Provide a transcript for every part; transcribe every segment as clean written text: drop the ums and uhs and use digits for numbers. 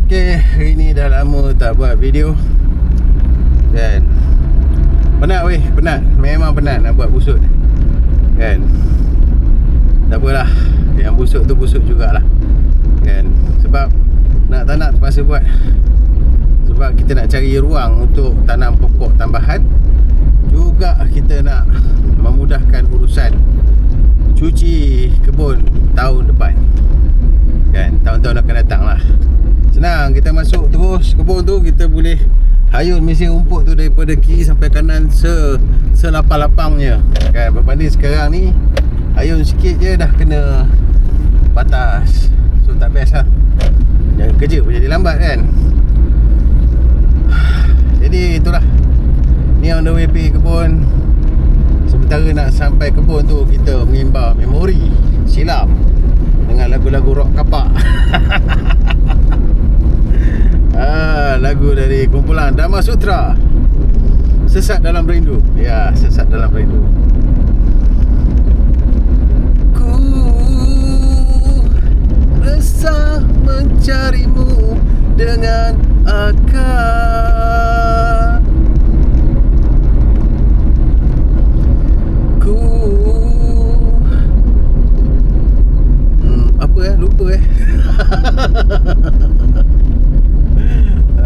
Okey, hari ni dah lama tak buat video kan. Penat weh, penat. Memang penat nak buat busuk kan. Tak apalah, yang busuk tu busuk jugalah kan. Sebab nak tak nak terpaksa buat. Sebab kita nak cari ruang untuk tanam pokok tambahan. Juga kita nak memudahkan urusan cuci kebun tahun depan kan, tahun-tahun akan datang lah. Senang, kita masuk terus kebun tu, kita boleh hayun mesin rumput tu daripada kiri sampai kanan selapang-lapangnya kan. Berbanding sekarang ni hayun sikit je dah kena batas. So tak best lah, jangan kerja pun jadi lambat kan. Jadi itulah, ni on the way pergi kebun. Sementara nak sampai kebun tu, kita mengimbau memori silam dengan lagu-lagu rock kapak. Lagu dari kumpulan Dhamma Sutra, Sesat Dalam Rindu. Ya, Sesat Dalam Rindu. Ku resah mencarimu dengan akal. Ku apa lupa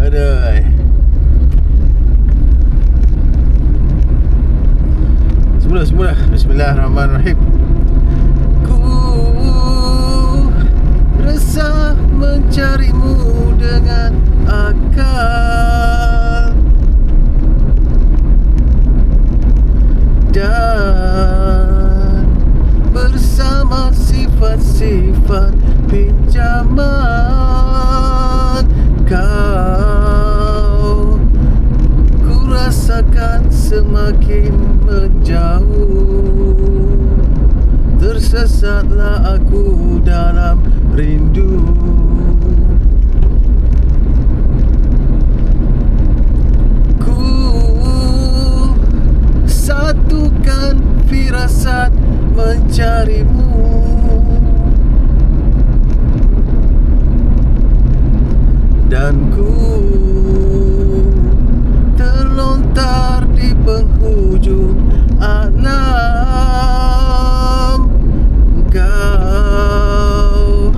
Aduh. Semula Bismillahirrahmanirrahim. Ku resah mencarimu dengan akal dan bersama sifat-sifat pinjaman kau. Ku rasakan semakin menjauh, tersesatlah aku dalam rindu. Ku satukan firasat mencarimu, dan ku terlontar di penghujung alam. Kau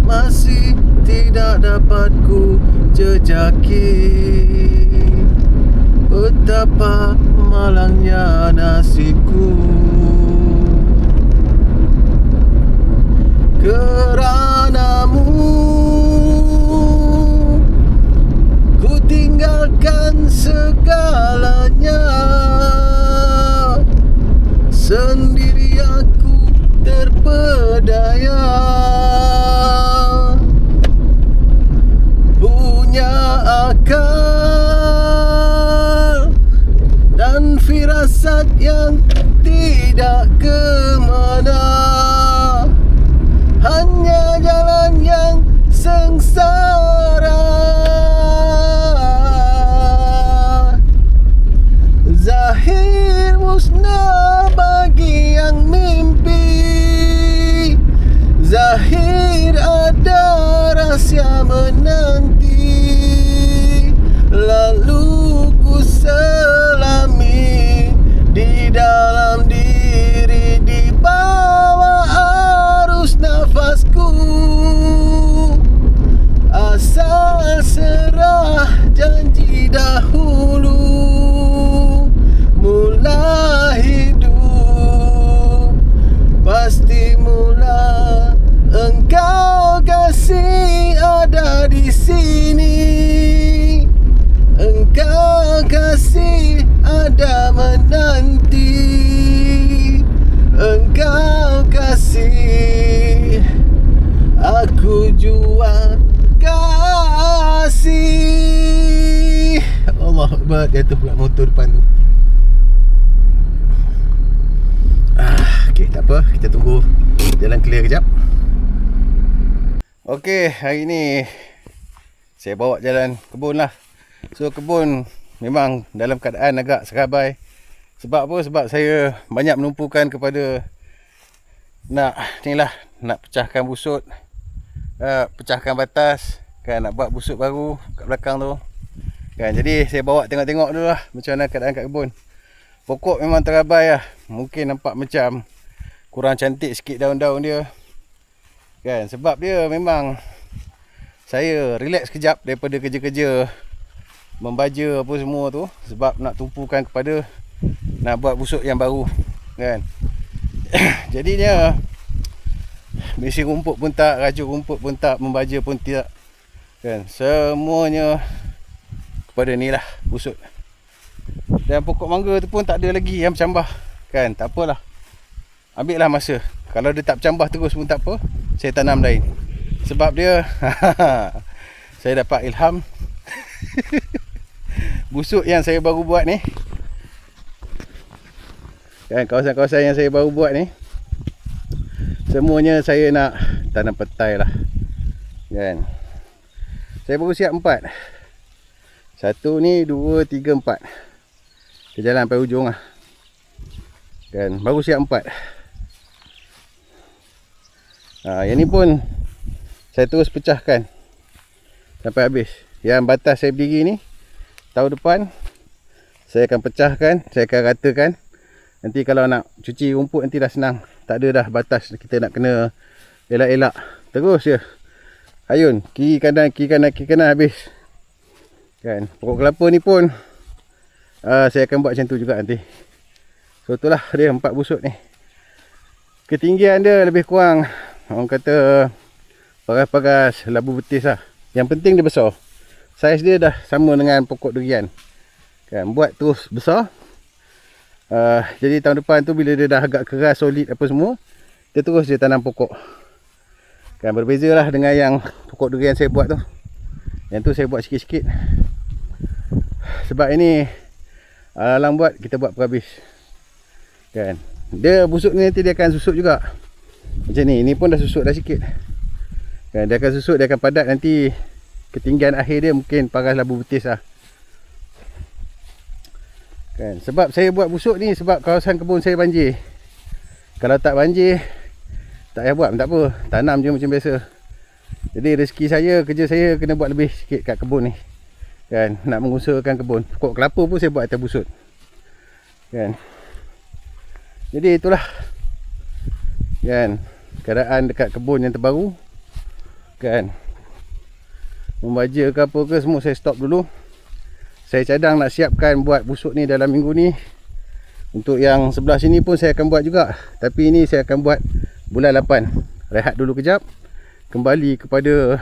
masih tidak dapat ku jejaki. Betapa malangnya nasibku, keranamu ku tinggalkan segalanya. Sendiri aku terpedaya, punya akal dan firasat yang tidak kemana. Hanya jalan yang sengsara. Zahir musnah bagi yang mimpi. Zahir ada rahsia menanti. Lalu ku selami di dalam diri, di bawah arus nafasku. Asal serah janji dahulu, mula hidup pasti mula engkau kasih ada di sini. Engkau kasih ada menanti. Engkau kasih aku jual kasih. Allah Akbar, jatuh pula motor depan tu. Okey, tak apa, kita tunggu jalan clear kejap. Okey, hari ni saya bawa jalan kebun lah. So kebun memang dalam keadaan agak serabai. Sebab apa? Sebab saya banyak menumpukan kepada nak pecahkan busut, pecahkan batas kan, nak buat busuk baru kat belakang tu kan. Jadi saya bawa tengok-tengok dulu lah macam mana keadaan kat kebun. Pokok memang terabai lah. Mungkin nampak macam kurang cantik sikit daun-daun dia kan, sebab dia memang saya relax kejap daripada kerja-kerja membaja apa semua tu, sebab nak tumpukan kepada nak buat busuk yang baru kan. Jadinya mesin rumput pun tak, rajut rumput pun tak, membaja pun tidak kan, semuanya kepada ni lah busuk. Dan pokok mangga tu pun tak ada lagi yang bercambah kan. Tak apalah, ambil lah masa. Kalau dia tak bercambah terus pun tak apa, saya tanam lain. Sebab dia saya dapat ilham busuk yang saya baru buat ni kan, kawasan-kawasan yang saya baru buat ni semuanya saya nak tanam petai lah kan. Saya baru siap 4. 1 ni, 2, 3, 4. Kita jalan sampai ujung lah kan, baru siap 4. Yang ni pun saya terus pecahkan sampai habis. Yang batas saya berdiri ni, tahun depan saya akan pecahkan, saya akan ratakan. Nanti kalau nak cuci rumput nanti dah senang, tak ada dah batas kita nak kena elak-elak. Terus je ayun, kiri kanan, kiri kanan, kiri kanan, habis kan. Pokok kelapa ni pun saya akan buat macam tu juga nanti. So itulah dia 4 busuk ni. Ketinggian dia lebih kurang, orang kata paras-paras labu betis lah. Yang penting dia besar. Saiz dia dah sama dengan pokok durian kan, buat terus besar. Jadi tahun depan tu bila dia dah agak keras, solid apa semua, dia terus dia tanam pokok kan. Berbeza lah dengan yang pokok durian saya buat tu. Yang tu saya buat sikit-sikit, sebab ini alang buat, kita buat per habis kan. Dia busuk ni nanti dia akan susut juga macam ni. Ini pun dah susut dah sikit kan. Dia akan susut, dia akan padat. Nanti ketinggian akhir dia mungkin paras labu betis lah kan. Sebab saya buat busuk ni sebab kawasan kebun saya banjir. Kalau tak banjir tak payah buat, tak apa, tanam je macam biasa. Jadi rezeki saya, kerja saya kena buat lebih sikit kat kebun ni kan, nak mengusahakan kebun. Pokok kelapa pun saya buat atas busut kan. Jadi itulah kan keadaan dekat kebun yang terbaru kan. Membaja ke apa ke semua saya stop dulu. Saya cadang nak siapkan buat busuk ni dalam minggu ni. Untuk yang sebelah sini pun saya akan buat juga, tapi ini saya akan buat bulan 8. Rehat dulu kejap, kembali kepada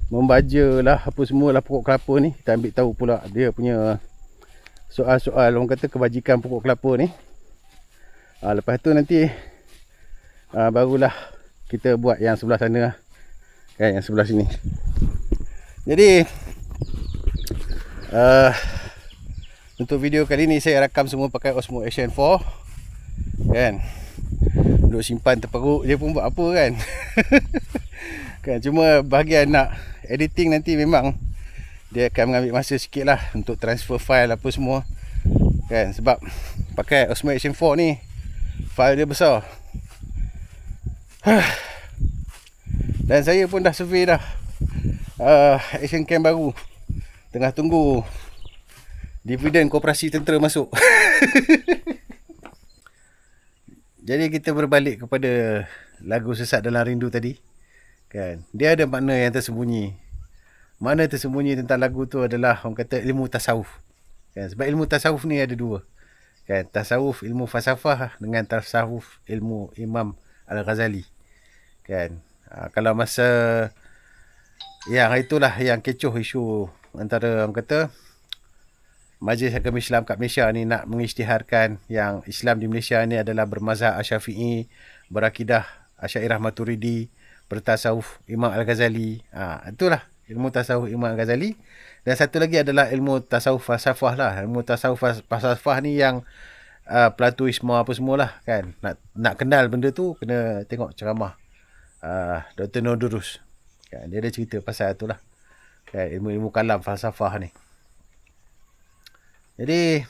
membaja lah apa semualah pokok kelapa ni. Kita ambil tahu pula dia punya soal-soal, orang kata kebajikan pokok kelapa ni. Lepas tu nanti barulah kita buat yang sebelah sana kan, yang sebelah sini. Jadi untuk video kali ni saya rakam semua pakai Osmo Action 4 kan. Duk simpan terperuk je pun buat apa kan. Kan, cuma bahagian nak editing nanti memang dia akan mengambil masa sikit lah untuk transfer file apa semua kan. Sebab pakai Osmo Action 4 ni file dia besar. Dan saya pun dah survey dah action cam baru, tengah tunggu dividen koperasi tentera masuk. Jadi kita berbalik kepada lagu Sesat Dalam Rindu tadi kan. Dia ada makna yang tersembunyi. Makna tersembunyi tentang lagu tu adalah orang kata ilmu tasawuf kan. Sebab ilmu tasawuf ni ada dua kan. Tasawuf ilmu falsafah dengan tasawuf ilmu Imam Al-Ghazali kan. Kalau masa yang itulah yang kecoh isu antara orang kata Majlis Agama Islam kat Malaysia ni nak mengisytiharkan yang Islam di Malaysia ni adalah bermazhab Asyafi'i, berakidah Asy'ariyah Maturidi, bertasawuf Imam Al-Ghazali. Itulah ilmu tasawuf Imam Al-Ghazali. Dan satu lagi adalah ilmu tasawuf falsafah lah. Ilmu tasawuf falsafah ni yang Platoisme apa semualah kan. Nak kenal benda tu kena tengok ceramah Dr. Nordurus kan. Dia ada cerita pasal itulah kan, ilmu-ilmu kalam falsafah ni. Jadi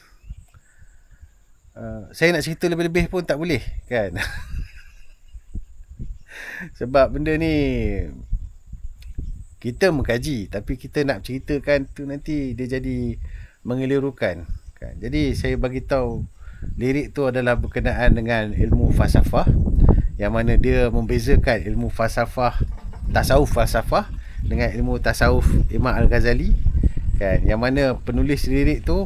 saya nak cerita lebih-lebih pun tak boleh kan. Sebab benda ni kita mengkaji, tapi kita nak ceritakan tu nanti dia jadi mengelirukan kan. Jadi saya bagi tahu lirik tu adalah berkenaan dengan ilmu falsafah, yang mana dia membezakan ilmu falsafah, tasawuf falsafah dengan ilmu tasawuf Imam Al-Ghazali kan, yang mana penulis lirik tu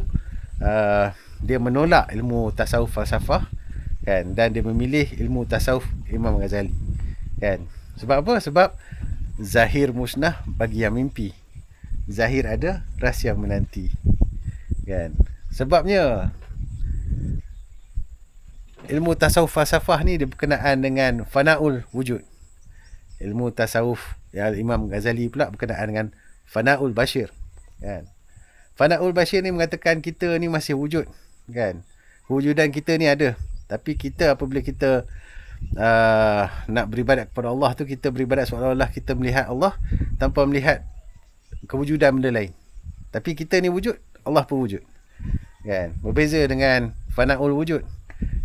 dia menolak ilmu tasawuf falsafah kan, dan dia memilih ilmu tasawuf Imam Ghazali kan. Sebab apa? Sebab zahir musnah bagi yang mimpi, zahir ada, rahsia menanti kan. Sebabnya ilmu tasawuf falsafah ni dia berkenaan dengan fanaul wujud. Ilmu tasawuf ya, Imam Ghazali pula berkenaan dengan fanaul bashir kan. Fanaul bashir ni mengatakan kita ni masih wujud kan, wujudan kita ni ada, tapi kita apabila kita nak beribadat kepada Allah tu, kita beribadat seolah-olah kita melihat Allah tanpa melihat kewujudan benda lain. Tapi kita ni wujud, Allah pun wujud kan. Berbeza dengan fanaul wujud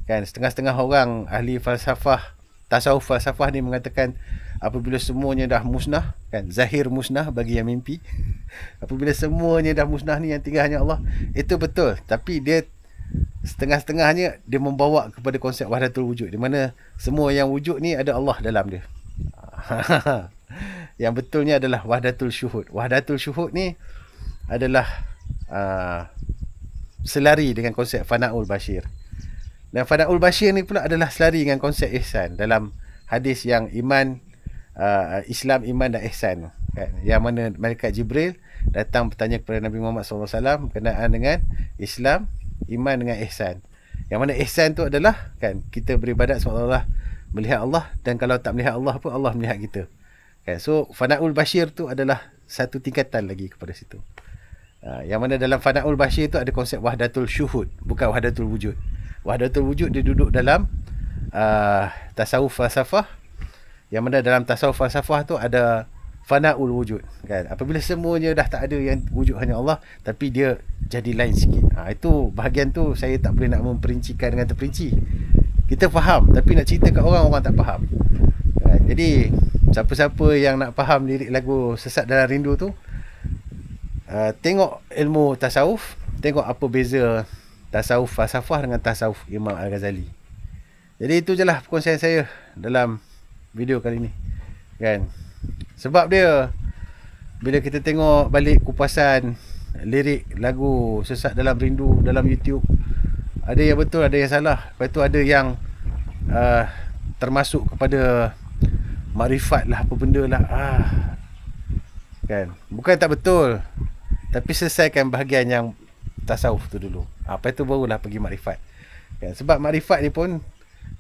kan. Setengah-setengah orang ahli falsafah, tasawuf falsafah ni mengatakan apabila semuanya dah musnah kan, zahir musnah bagi yang mimpi. Apabila semuanya dah musnah ni, yang tinggal hanya Allah. Itu betul, tapi dia setengah-setengahnya dia membawa kepada konsep wahdatul wujud, di mana semua yang wujud ni ada Allah dalam dia. Yang betulnya adalah wahdatul syuhud. Wahdatul syuhud ni adalah selari dengan konsep fanaul bashir. Dan fanaul bashir ni pula adalah selari dengan konsep ihsan dalam hadis yang iman, Islam, iman dan ihsan kan? Yang mana malaikat Jibril datang bertanya kepada Nabi Muhammad SAW berkenaan dengan Islam, iman dengan ihsan. Yang mana ihsan tu adalah kan, kita beribadat seolah-olah melihat Allah, dan kalau tak melihat Allah pun Allah melihat kita kan. So fanaul bashir tu adalah satu tingkatan lagi kepada situ. Yang mana dalam fanaul bashir tu ada konsep wahdatul syuhud, bukan wahdatul wujud. Wahdatul wujud dia duduk dalam tasawuf falsafah, yang mana dalam tasawuf falsafah tu ada fanaul wujud kan. Apabila semuanya dah tak ada, yang wujud hanya Allah, tapi dia jadi lain sikit. Itu bahagian tu saya tak boleh nak memperincikan dengan terperinci. Kita faham, tapi nak cerita kat orang, orang tak faham kan. Jadi siapa-siapa yang nak faham lirik lagu Sesat Dalam Rindu tu, tengok ilmu tasawuf, tengok apa beza tasawuf falsafah dengan tasawuf Imam Al-Ghazali. Jadi itu je lah perkongsian saya dalam video kali ni kan. Sebab dia, bila kita tengok balik kupasan lirik lagu Sesat Dalam Rindu dalam YouTube, ada yang betul, ada yang salah. Lepas tu ada yang termasuk kepada makrifat lah, apa benda lah kan. Bukan tak betul, tapi selesaikan bahagian yang tasawuf tu dulu. Lepas tu barulah pergi makrifat kan. Sebab makrifat ni pun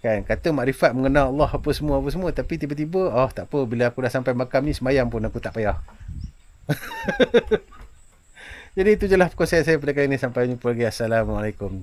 kan, kata makrifat mengenal Allah apa semua, tapi tiba-tiba tak apa, bila aku dah sampai makam ni, sembahyang pun aku tak payah. Jadi itu je lah perkongsian saya pada kali ini. Sampai jumpa lagi. Assalamualaikum.